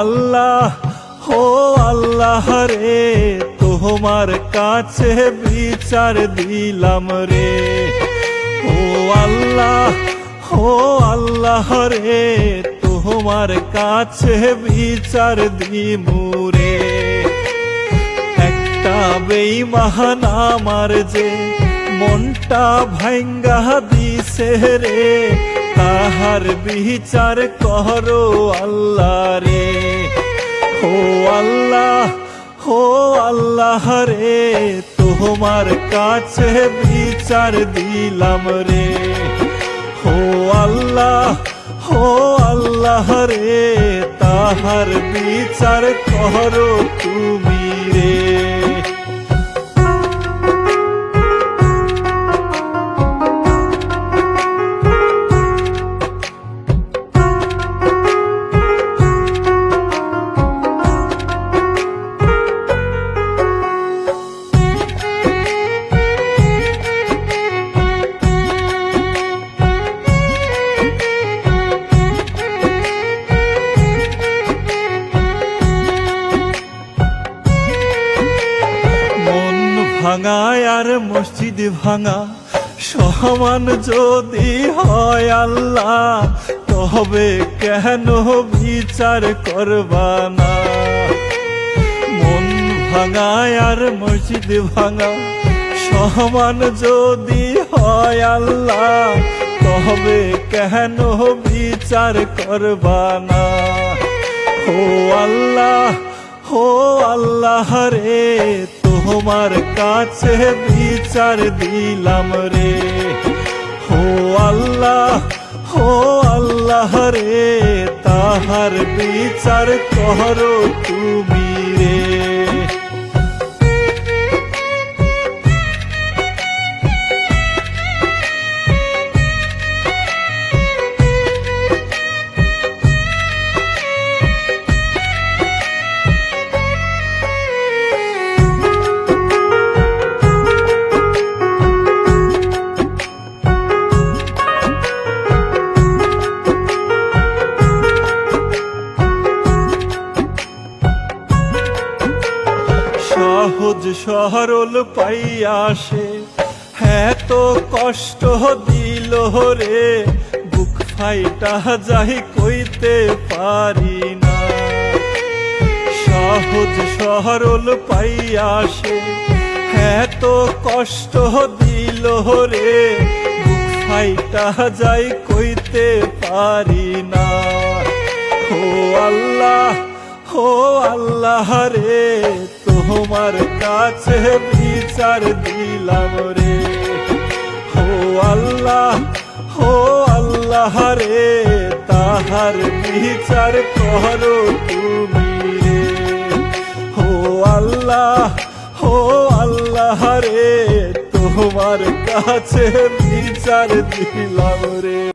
আল্লাহ ও আল্লাহ রে, তোমার কাছে বিচার দিলাম রে। ও আল্লাহ রে, তোমার কাছে বিচার দিমু রে। একটা বেঈমান আমার যে মনটা ভাঙ্গা দিছে রে, তাহার বিচার করো আল্লাহ রে। ও আল্লাহ রে, তোমার কাছে বিচার দিলাম রে। ও আল্লাহ রে, তাহার বিচার করো তুমি রে। ভাঙা আর মসজিদ ভাঙা সমান যদি হয় আল্লাহ, তবে কেন বিচার করবা না? মন ভাঙা আর মসজিদ ভাঙা সমান যদি হয় আল্লাহ, তবে কেন বিচার করবা না? ও আল্লাহ রে, তোমার কাছে বিচার দিলাম রে। ও আল্লাহ রে, তাহার বিচার করো তুমি রে। সহজ সরল পাইয়া সে এত কষ্ট দিল রে, বুক ফাইটা যাই কইতে পারি না। সহজ সরল পাইয়া সে এত কষ্ট দিল রে, বুক ফাইটা যাই কইতে পারি না। ও আল্লাহ রে, তোমার কাছে বিচার দিলাম রে। ও আল্লাহ রে, তাহার বিচার করো তুমি রে। ও আল্লাহ রে, তোমার কাছে বিচার দিলাম রে।